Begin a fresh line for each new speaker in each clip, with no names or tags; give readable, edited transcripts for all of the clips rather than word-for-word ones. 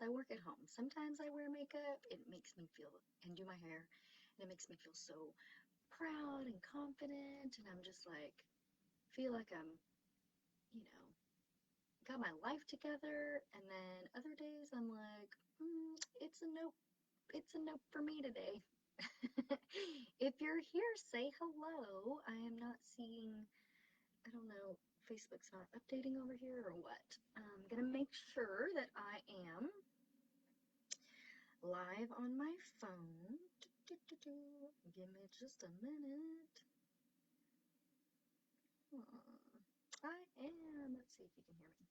I work at home. Sometimes I wear makeup. It makes me feel, and do my hair, and it makes me feel so proud and confident. And I'm just like, feel like I'm, you know, got my life together. And then other days I'm like, it's a nope. It's a nope for me today. If you're here, say hello. I am not seeing, I don't know, Facebook's not updating over here or what. I'm gonna make sure that I am live on my phone. Give me just a minute. I am. Let's see if you can hear me.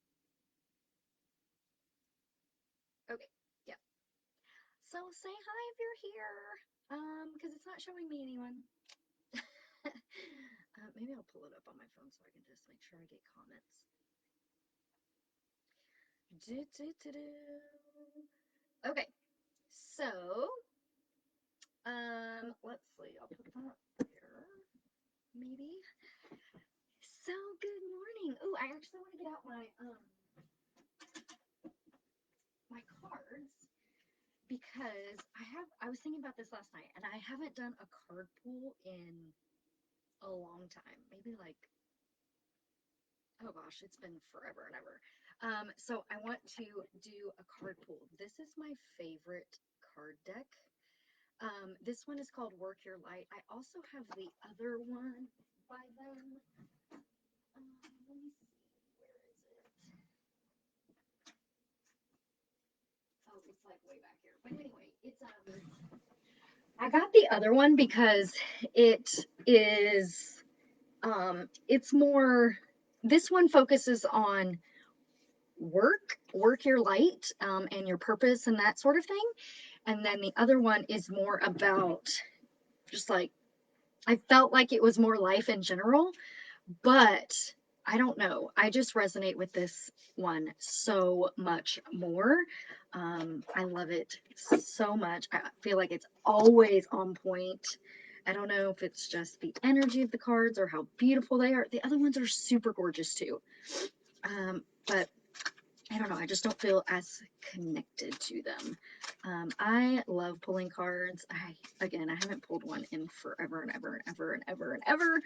Okay, yeah. So say hi if you're here. Because it's not showing me anyone. Maybe I'll pull it up on my phone so I can just make sure I get comments. Do, do, do, do. Okay, so let's see. I'll put that there, maybe. So good morning. Oh, I actually want to get out my cards because I was thinking about this last night and I haven't done a card pull in a long time. Maybe like, oh gosh, it's been forever and ever. So I want to do a card pull. This is my favorite card deck. This one is called Work Your Light. I also have the other one by them. Let me see, where is it? Oh, it's like way back here. But anyway, I got the other one because it is it's more, this one focuses on work your light, and your purpose and that sort of thing. And then the other one is more about just like, I felt like it was more life in general, but I don't know. I just resonate with this one so much more. I love it so much. I feel like it's always on point. I don't know if it's just the energy of the cards or how beautiful they are. The other ones are super gorgeous too. But I don't know. I just don't feel as connected to them. I love pulling cards. Again, I haven't pulled one in forever and ever and ever and ever and ever.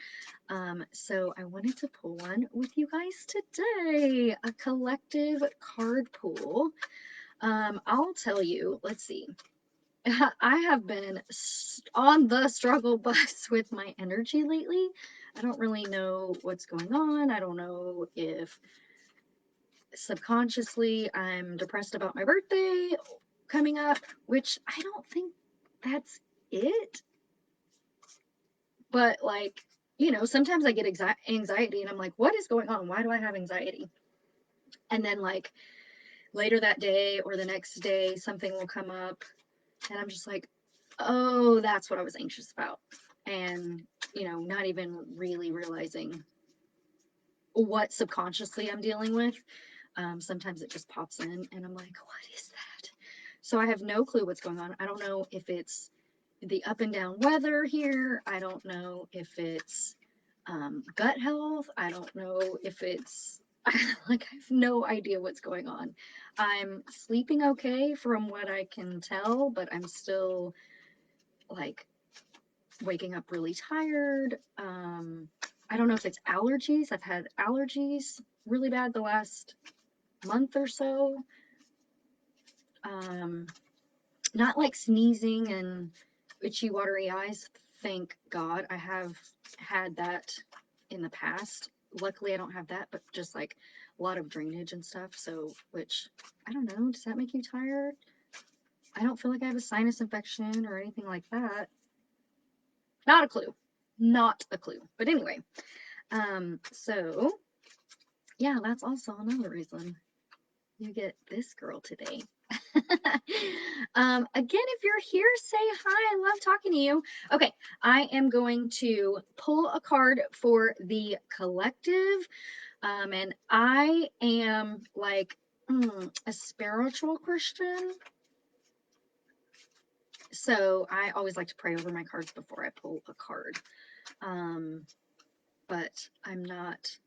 So I wanted to pull one with you guys today, a collective card pull. I'll tell you, let's see. I have been on the struggle bus with my energy lately. I don't really know what's going on. I don't know if subconsciously I'm depressed about my birthday coming up, which I don't think that's it. But like, sometimes I get anxiety and I'm like, what is going on? Why do I have anxiety? And then like later that day or the next day, something will come up and I'm just like, oh, that's what I was anxious about. And, not even really realizing what subconsciously I'm dealing with. Sometimes it just pops in and I'm like, what is that? So I have no clue what's going on. I don't know if it's the up and down weather here. I don't know if it's gut health. I don't know if it's like, I have no idea what's going on. I'm sleeping okay from what I can tell, but I'm still like waking up really tired. I don't know if it's allergies. I've had allergies really bad the last month or so. Um, Not like sneezing and itchy, watery eyes. Thank God. I have had that in the past. Luckily, I don't have that, but just like a lot of drainage and stuff. So, which I don't know. Does that make you tired? I don't feel like I have a sinus infection or anything like that. Not a clue. Not a clue. But anyway, so yeah, that's also another reason you get this girl today. Again, if you're here, say hi. I love talking to you. Okay, I am going to pull a card for the collective. And I am like a spiritual Christian. So I always like to pray over my cards before I pull a card. But I'm not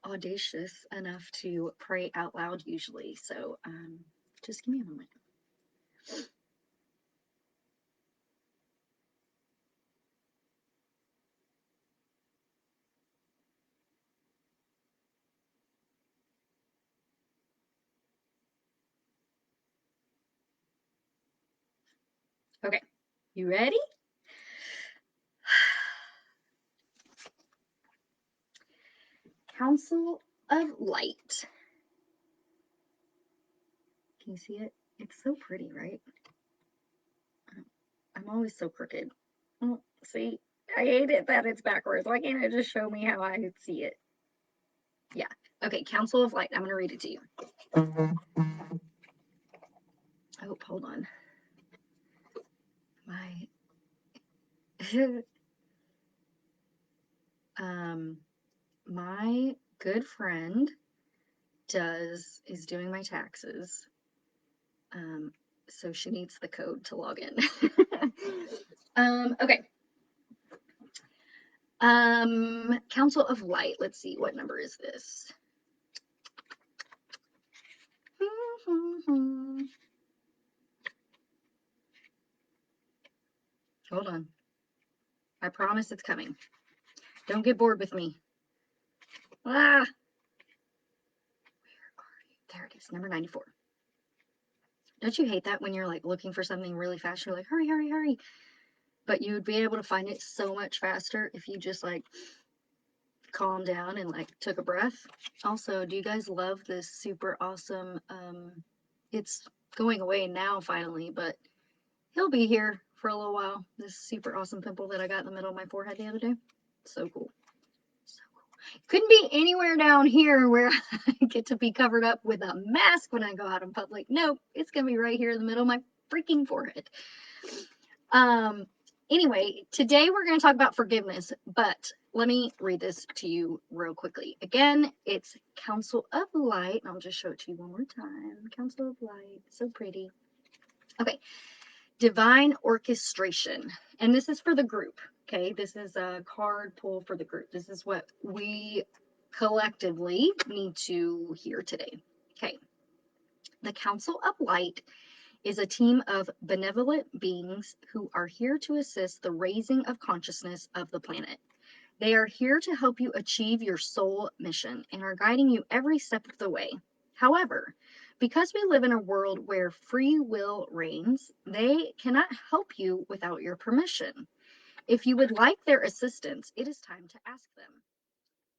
audacious enough to pray out loud usually. So just give me a moment. Okay, you ready? Council of Light. Can you see it? It's so pretty, right? I'm always so crooked. Oh, see, I hate it that it's backwards. Why can't it just show me how I see it? Yeah. Okay, Council of Light. I'm going to read it to you. Oh, hold on. My my good friend is doing my taxes. So she needs the code to log in. Okay. Council of Light. Let's see, what number is this? Hold on. I promise it's coming. Don't get bored with me. Ah, where are you? There it is, number 94. Don't you hate that when you're like looking for something really fast? You're like, hurry, hurry, hurry. But you would be able to find it so much faster if you just like calmed down and like took a breath. Also, do you guys love this super awesome it's going away now finally, but he'll be here for a little while. This super awesome pimple that I got in the middle of my forehead the other day. So cool. So cool. Couldn't be anywhere down here where I get to be covered up with a mask when I go out in public. Nope, it's gonna be right here in the middle of my freaking forehead. Anyway, today we're going to talk about forgiveness, but let me read this to you real quickly. Again, it's Council of Light. I'll just show it to you one more time. Council of Light. So pretty. Okay. Divine Orchestration. And this is for the group. Okay. This is a card pull for the group. This is what we collectively need to hear today. Okay. The Council of Light is a team of benevolent beings who are here to assist the raising of consciousness of the planet. They are here to help you achieve your soul mission and are guiding you every step of the way. However, because we live in a world where free will reigns, they cannot help you without your permission. If you would like their assistance, it is time to ask them.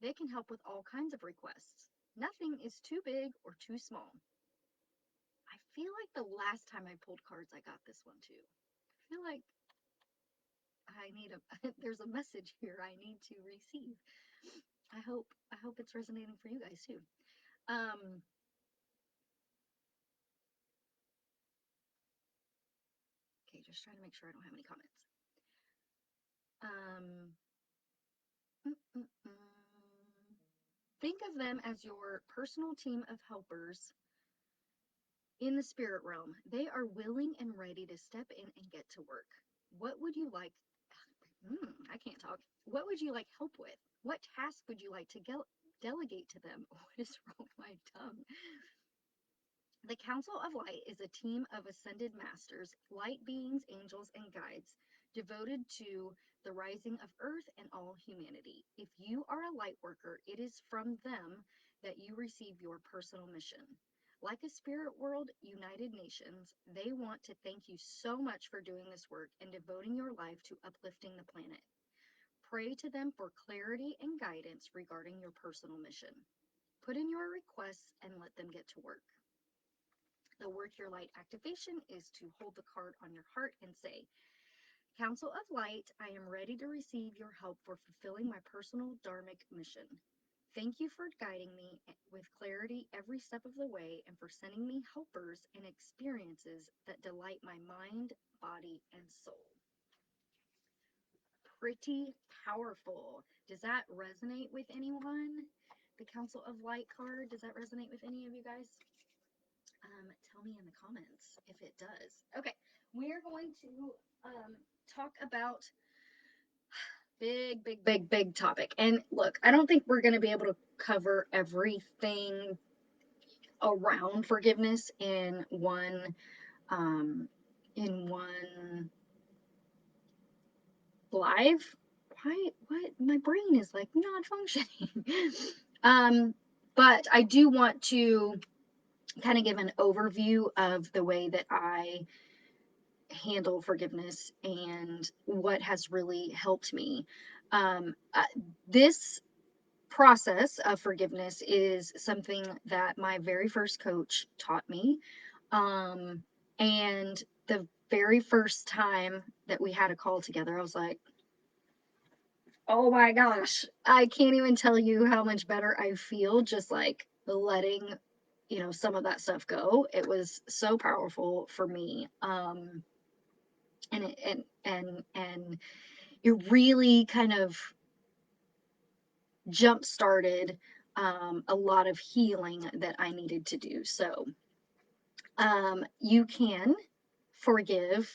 They can help with all kinds of requests. Nothing is too big or too small. I feel like the last time I pulled cards, I got this one too. I feel like I need a there's a message here I need to receive. I hope it's resonating for you guys too. Um okay, just trying to make sure I don't have any comments. Um mm, mm, mm. Think of them as your personal team of helpers in the spirit realm. They are willing and ready to step in and get to work. What would you like I can't talk. What would you like help with? What task would you like to delegate to them? What is wrong with my tongue? The Council of Light is a team of ascended masters, light beings, angels, and guides devoted to the rising of Earth and all humanity. If you are a light worker, it is from them that you receive your personal mission. Like a spirit world United Nations, they want to thank you so much for doing this work and devoting your life to uplifting the planet. Pray to them for clarity and guidance regarding your personal mission. Put in your requests and let them get to work. The Work Your Light activation is to hold the card on your heart and say, Council of Light, I am ready to receive your help for fulfilling my personal dharmic mission. Thank you for guiding me with clarity every step of the way and for sending me helpers and experiences that delight my mind, body, and soul. Pretty powerful. Does that resonate with anyone? The Council of Light card, does that resonate with any of you guys? Tell me in the comments if it does. Okay, we are going to talk about Big, big, big, big topic. And look, I don't think we're going to be able to cover everything around forgiveness um in one live. Why what my brain is like not functioning. um but I do want to kind of give an overview of the way that I handle forgiveness and what has really helped me. This process of forgiveness is something that my very first coach taught me. Um, and the very first time that we had a call together, I was like, oh my gosh, I can't even tell you how much better I feel just like letting, some of that stuff go. It was so powerful for me. And it really kind of jump started a lot of healing that I needed to do. So you can forgive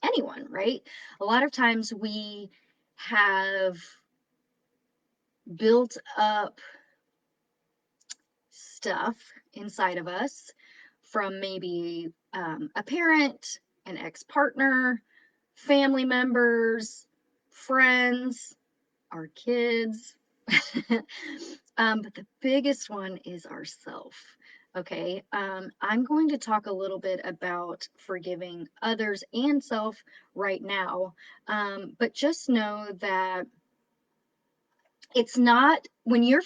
anyone, right? A lot of times we have built up stuff inside of us from maybe a parent, an ex partner, family members, friends, our kids. But the biggest one is ourself. Okay. I'm going to talk a little bit about forgiving others and self right now. But just know that it's not when you're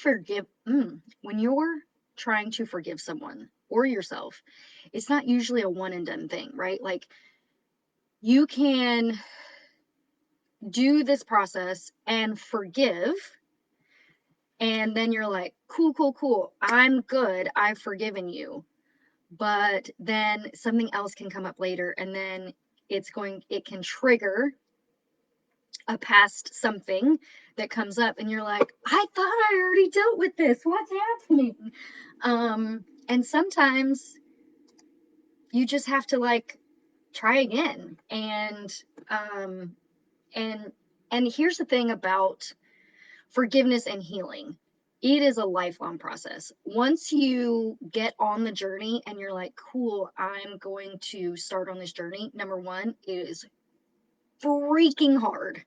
trying to forgive someone or yourself, it's not usually a one and done thing, right? Like you can do this process and forgive, and then you're like, cool, cool, cool. I'm good. I've forgiven you. But then something else can come up later, and then it can trigger a past something that comes up, and you're like, I thought I already dealt with this. What's happening? And sometimes you just have to like try again. Um, and, and here's the thing about forgiveness and healing. It is a lifelong process. Once you get on the journey and you're like, cool, I'm going to start on this journey. Number one, it is freaking hard.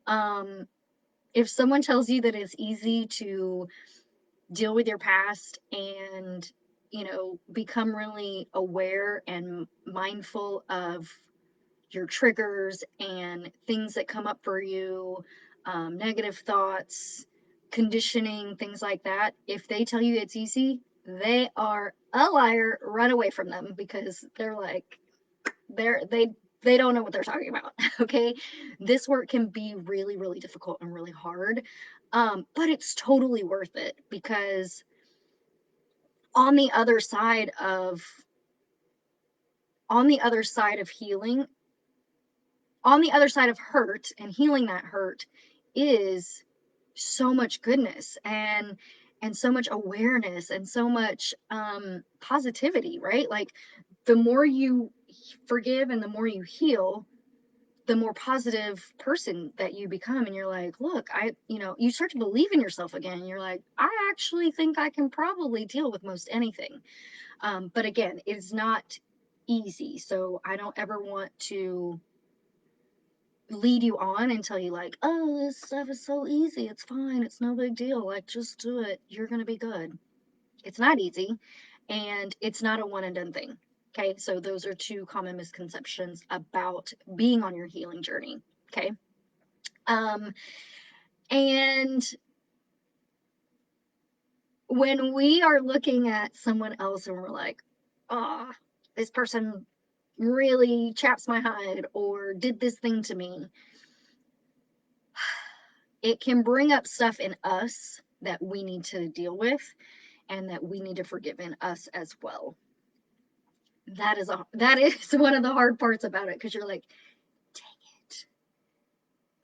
Um, if someone tells you that it's easy to deal with your past and, become really aware and mindful of your triggers and things that come up for you, negative thoughts, conditioning, things like that. If they tell you it's easy, they are a liar. Run away from them because they're like they don't know what they're talking about. Okay, this work can be really really difficult and really hard, but it's totally worth it because on the other side of on the other side of healing on the other side of hurt and healing that hurt is so much goodness and so much awareness and so much positivity, right? Like the more you forgive and the more you heal, the more positive person that you become. And you're like, look, you start to believe in yourself again. And you're like, I actually think I can probably deal with most anything. But again, it's not easy, so I don't ever want to lead you on and tell you like, oh, this stuff is so easy, it's fine, it's no big deal, like just do it, you're gonna be good. It's not easy, and it's not a one and done thing. Okay, so those are two common misconceptions about being on your healing journey. Okay. um and when we are looking at someone else and we're like, ah, oh, this person really chaps my hide or did this thing to me, it can bring up stuff in us that we need to deal with and that we need to forgive in us as well. That is one of the hard parts about it, because you're like, dang it,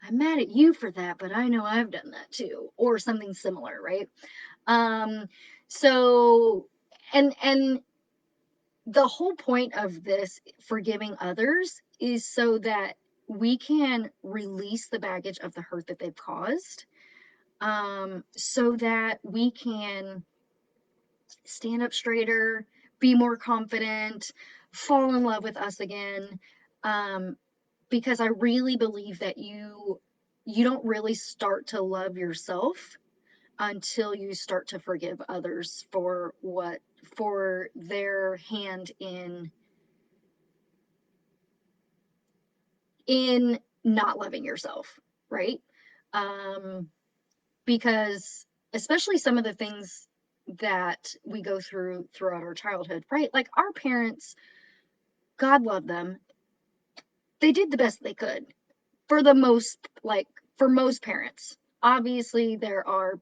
I'm mad at you for that, but I know I've done that too, or something similar, right? Um, so and the whole point of this forgiving others is so that we can release the baggage of the hurt that they've caused, so that we can stand up straighter, be more confident, fall in love with us again. Um, because I really believe that you don't really start to love yourself until you start to forgive others for their hand in not loving yourself, right? Um, because especially some of the things that we go through throughout our childhood, right? Like our parents, God love them, they did the best they could for the most, like for most parents. Obviously, there are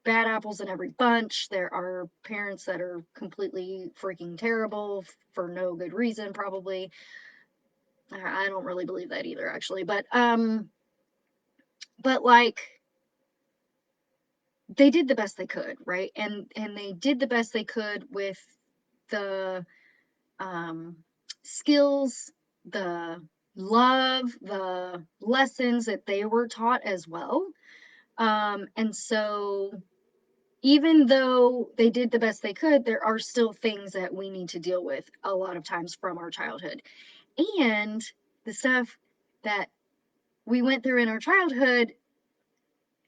bad apples in every bunch. There are parents that are completely freaking terrible for no good reason, probably. I don't really believe that either, actually. But like they did the best they could, right? And they did the best they could with the um skills, the love, the lessons that they were taught as well. And so even though they did the best they could, there are still things that we need to deal with a lot of times from our childhood. And the stuff that we went through in our childhood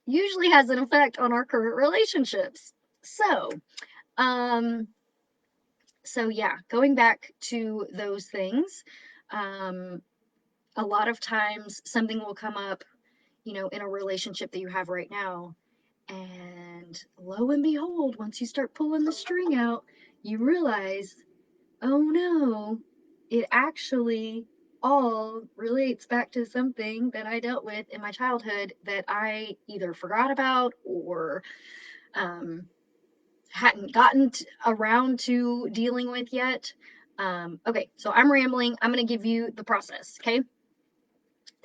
usually has an effect on our current relationships. So, um, so yeah, going back to those things, um, a lot of times something will come up, in a relationship that you have right now. And lo and behold, once you start pulling the string out, you realize, oh no, it actually all relates back to something that I dealt with in my childhood that I either forgot about or um, hadn't gotten around to dealing with yet. Okay, so I'm rambling. I'm going to give you the process, okay?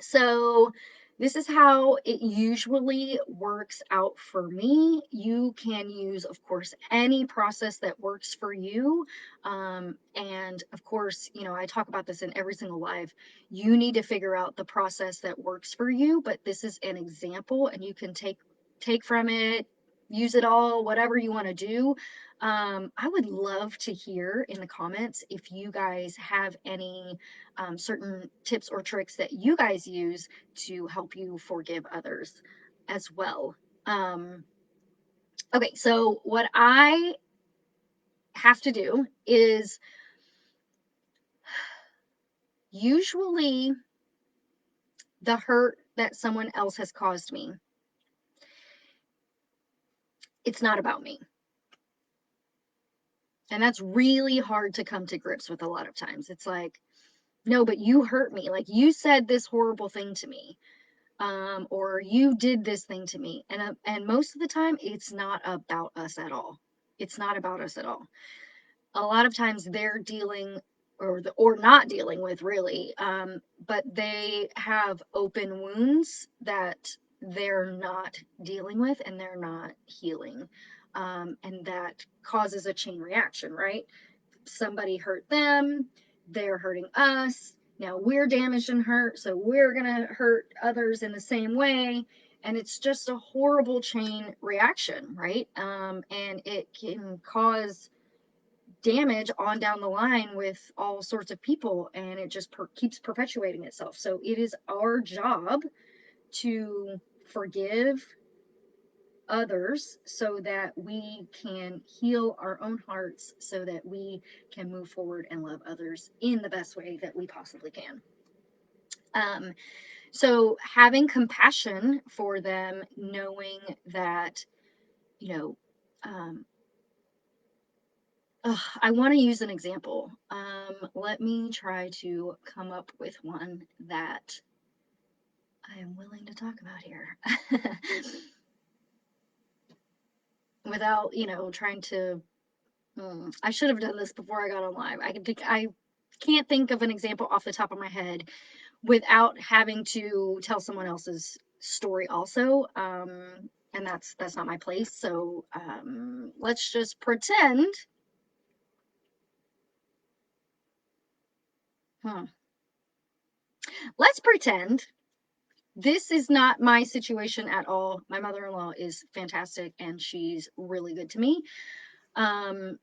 So this is how it usually works out for me. You can use, of course, any process that works for you. And of course, I talk about this in every single live. You need to figure out the process that works for you, but this is an example and you can take from it, use it all, whatever you want to do. I would love to hear in the comments if you guys have any certain tips or tricks that you guys use to help you forgive others as well. Um, okay, so what I have to do is usually the hurt that someone else has caused me, it's not about me. And that's really hard to come to grips with a lot of times. It's like, no, but you hurt me. Like you said this horrible thing to me. Or you did this thing to me. And most of the time, it's not about us at all. It's not about us at all. A lot of times they're dealing or not dealing with really, but they have open wounds that they're not dealing with and they're not healing. And that causes a chain reaction, right? Somebody hurt them, they're hurting us. Now we're damaged and hurt, so we're going to hurt others in the same way. And it's just a horrible chain reaction, right? And it can cause damage on down the line with all sorts of people, and it just keeps perpetuating itself. So it is our job to forgive others so that we can heal our own hearts so that we can move forward and love others in the best way that we possibly can. So having compassion for them, knowing that, you know, um, I want to use an example. Let me try to come up with one that I am willing to talk about here without, trying to. I should have done this before I got on live. I can't think of an example off the top of my head without having to tell someone else's story also. And that's not my place. So let's just pretend. Hmm. let's pretend this is not my situation at all. My mother-in-law is fantastic and she's really good to me. Um,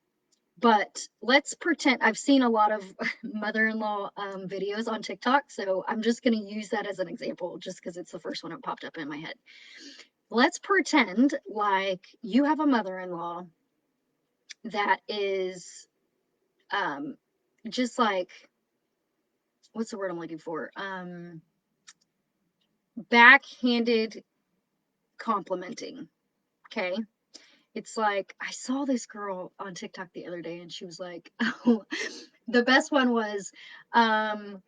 but let's pretend I've seen a lot of mother-in-law videos on TikTok, so I'm just going to use that as an example just because it's the first one that popped up in my head. Let's pretend like you have a mother-in-law that is just like, what's the word I'm looking for? Backhanded complimenting. Okay. It's like, I saw this girl on TikTok the other day and she was like, oh, the best one was, um,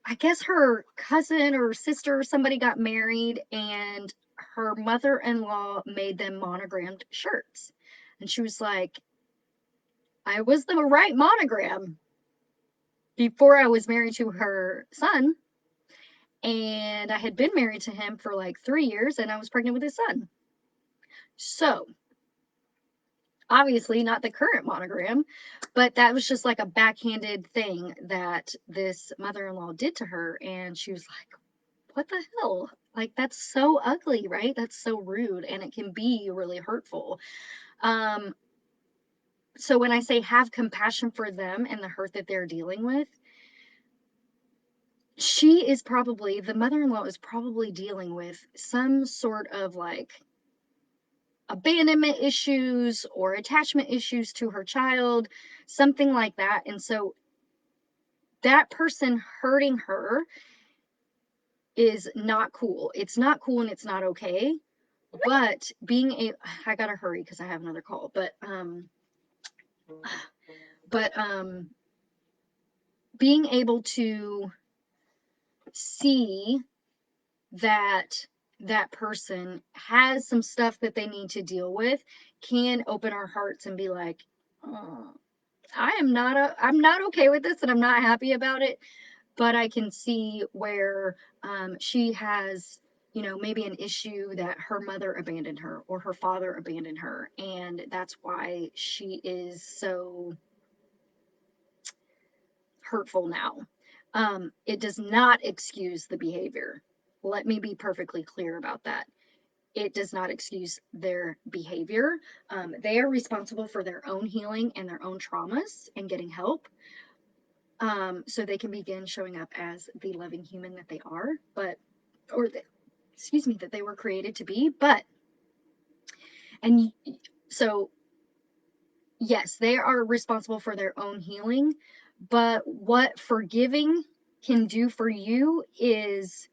I guess her cousin or sister or somebody got married and her mother-in-law made them monogrammed shirts. And she was like, I was the right monogram before I was married to her son. And I had been married to him for like 3 years and I was pregnant with his son. So, obviously, not the current monogram, but that was just like a backhanded thing that this mother in law did to her. And she was like, what the hell? Like, that's so ugly, right? That's so rude. And it can be really hurtful. Um, so, when I say have compassion for them and the hurt that they're dealing with, she is probably, the mother in law is probably dealing with some sort of like abandonment issues or attachment issues to her child, something like that. And so that person hurting her is not cool. It's not cool and it's not okay. But being a, I gotta hurry because I have another call. But being able to see that that person has some stuff that they need to deal with can open our hearts and be like, oh, I'm not okay with this and I'm not happy about it, but I can see where she has, you know, maybe an issue that her mother abandoned her or her father abandoned her, and that's why she is so hurtful now. It does not excuse the behavior. Let me be perfectly clear about that. It does not excuse their behavior. They are responsible for their own healing and their own traumas and getting help, so they can begin showing up as the loving human that they are, but, or the, excuse me, that they were created to be. But, and so, yes, they are responsible for their own healing, but what forgiving can do for you is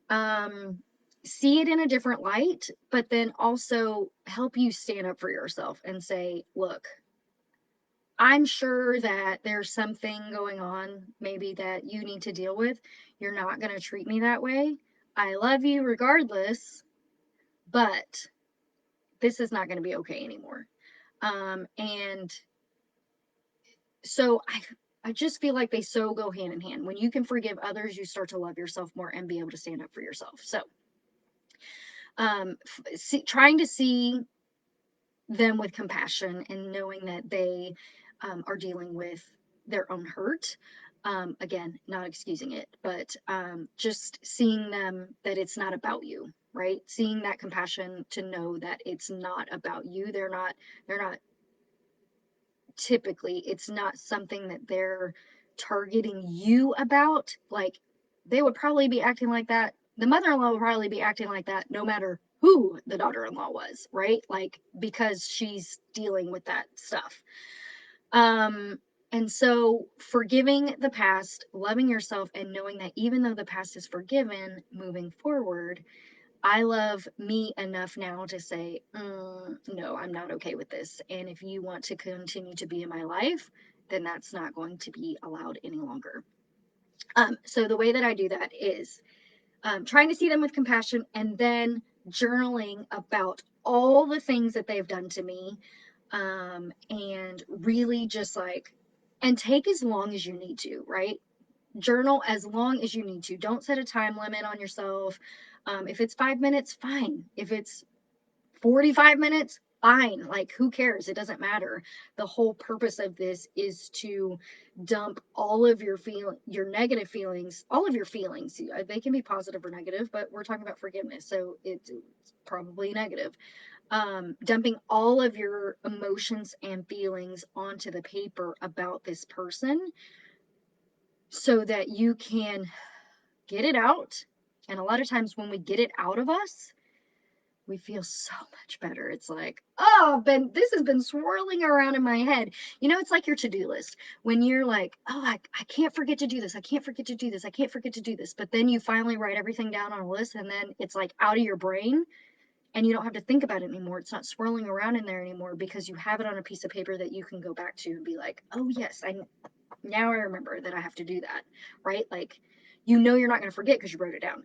um, see it in a different light, but then also help you stand up for yourself and say, look, I'm sure that there's something going on maybe that you need to deal with. You're not going to treat me that way. I love you regardless, but this is not going to be okay anymore. And so I just feel like they so go hand in hand. When you can forgive others, you start to love yourself more and be able to stand up for yourself. So, trying to see them with compassion and knowing that they are dealing with their own hurt. Again, not excusing it, but just seeing them that it's not about you, right? Seeing that compassion to know that it's not about you. They're not typically, it's not something that they're targeting you about. Like, they would probably be acting like that. The mother-in-law would probably be acting like that no matter who the daughter-in-law was, right? Like, because she's dealing with that stuff. Um, and so forgiving the past, loving yourself, and knowing that even though the past is forgiven, moving forward, I love me enough now to say, no, I'm not okay with this. And if you want to continue to be in my life, then that's not going to be allowed any longer. So the way that I do that is trying to see them with compassion and then journaling about all the things that they've done to me, and really just like, and take as long as you need to, right? Journal as long as you need to. Don't set a time limit on yourself. If it's 5 minutes, fine. If it's 45 minutes, fine. Like, who cares? It doesn't matter. The whole purpose of this is to dump all of your negative feelings, all of your feelings. They can be positive or negative, but we're talking about forgiveness, so it's probably negative. Dumping all of your emotions and feelings onto the paper about this person so that you can get it out. And a lot of times when we get it out of us, we feel so much better. It's like, oh, this has been swirling around in my head. It's like your to-do list. When you're like, oh, I can't forget to do this. I can't forget to do this. I can't forget to do this. But then you finally write everything down on a list, and then it's like out of your brain, and you don't have to think about it anymore. It's not swirling around in there anymore because you have it on a piece of paper that you can go back to and be like, oh, yes, now I remember that I have to do that, right? Like, you're not going to forget because you wrote it down.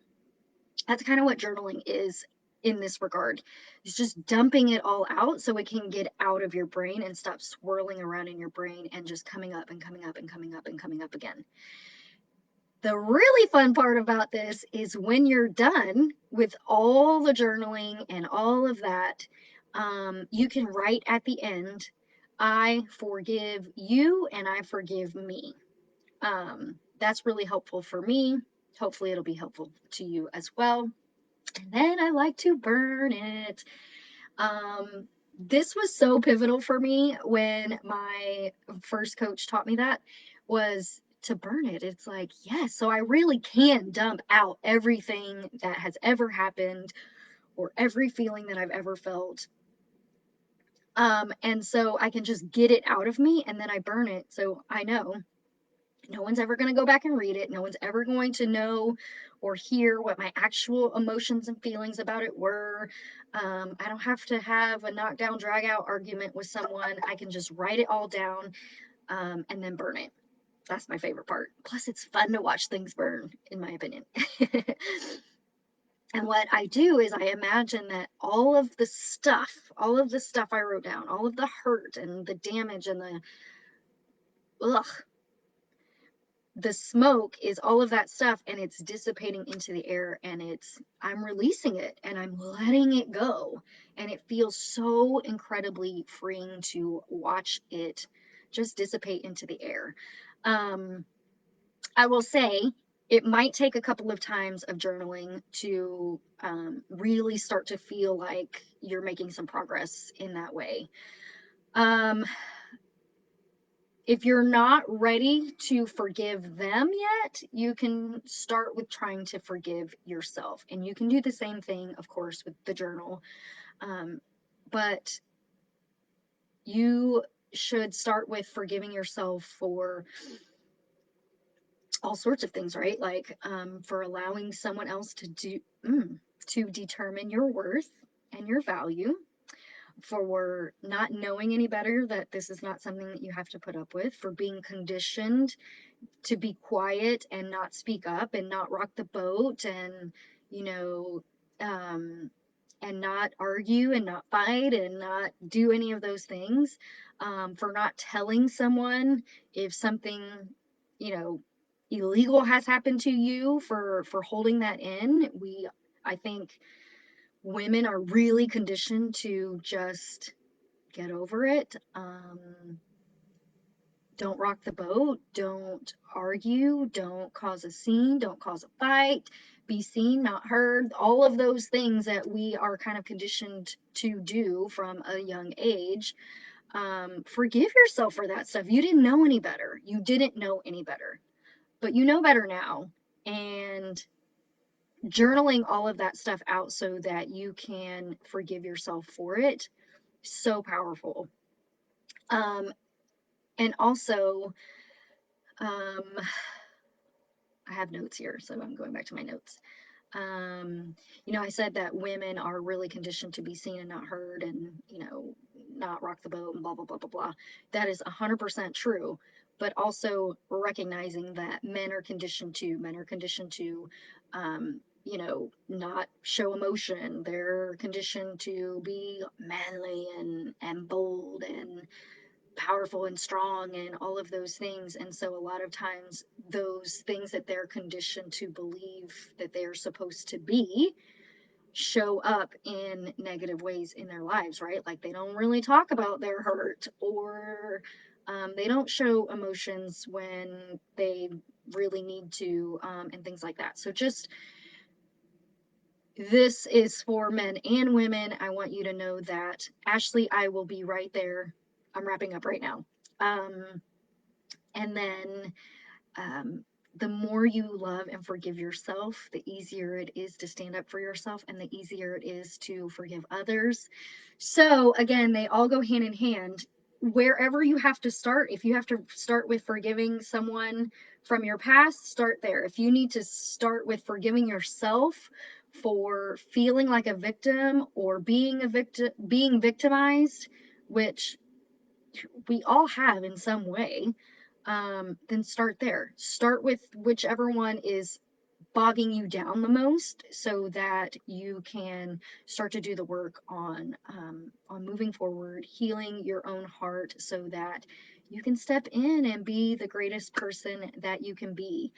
That's kind of what journaling is in this regard. It's just dumping it all out so it can get out of your brain and stop swirling around in your brain and just coming up and coming up and coming up and coming up again. The really fun part about this is when you're done with all the journaling and all of that, you can write at the end, I forgive you and I forgive me. That's really helpful for me. Hopefully, it'll be helpful to you as well. And then I like to burn it. This was so pivotal for me when my first coach taught me that, was to burn it. It's like, yes, so I really can dump out everything that has ever happened or every feeling that I've ever felt. And so I can just get it out of me and then I burn it. So I know no one's ever going to go back and read it. No one's ever going to know or hear what my actual emotions and feelings about it were. I don't have to have a knockdown, drag out argument with someone. I can just write it all down and then burn it. That's my favorite part. Plus, it's fun to watch things burn, in my opinion. And what I do is I imagine that all of the stuff I wrote down, all of the hurt and the damage and ugh, the smoke is all of that stuff, and it's dissipating into the air, and I'm releasing it and I'm letting it go, and it feels so incredibly freeing to watch it just dissipate into the air. I will say it might take a couple of times of journaling to really start to feel like you're making some progress in that way. um, if you're not ready to forgive them yet, you can start with trying to forgive yourself. And you can do the same thing, of course, with the journal. But you should start with forgiving yourself for all sorts of things, right? Like for allowing someone else to determine your worth and your value, for not knowing any better that this is not something that you have to put up with, for being conditioned to be quiet and not speak up and not rock the boat and you know um and not argue and not fight and not do any of those things, for not telling someone if something you know illegal has happened to you, for holding that in. I think women are really conditioned to just get over it. Don't rock the boat, don't argue, don't cause a scene, don't cause a fight, be seen, not heard. All of those things that we are kind of conditioned to do from a young age. Forgive yourself for that stuff. You didn't know any better. You didn't know any better, but you know better now. And journaling all of that stuff out so that you can forgive yourself for it, so powerful. Um, and also, um, I have notes here, so I'm going back to my notes. Um, I said that women are really conditioned to be seen and not heard, and not rock the boat and blah blah blah blah blah. That is 100% true. But also recognizing that men are conditioned to. Men are conditioned to, not show emotion. They're conditioned to be manly and bold and powerful and strong and all of those things. And so a lot of times those things that they're conditioned to believe that they're supposed to be show up in negative ways in their lives, right? Like they don't really talk about their hurt, or they don't show emotions when they really need to, and things like that. So just, this is for men and women. I want you to know that. Ashley, I will be right there. I'm wrapping up right now. Um, and then um, the more you love and forgive yourself, the easier it is to stand up for yourself, and the easier it is to forgive others. So, again, they all go hand in hand. Wherever you have to start, if you have to start with forgiving someone from your past, start there. If you need to start with forgiving yourself for feeling like a victim or being a victim, being victimized, which we all have in some way, then start there. Start with whichever one is bogging you down the most, so that you can start to do the work on moving forward, healing your own heart, so that you can step in and be the greatest person that you can be.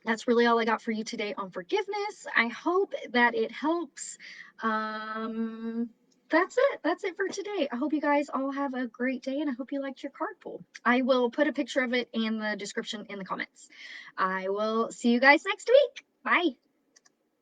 That's really all I got for you today on forgiveness. I hope that it helps. Um, that's it. That's it for today. I hope you guys all have a great day, and I hope you liked your card pull. I will put a picture of it and the description in the comments. I will see you guys next week. Bye.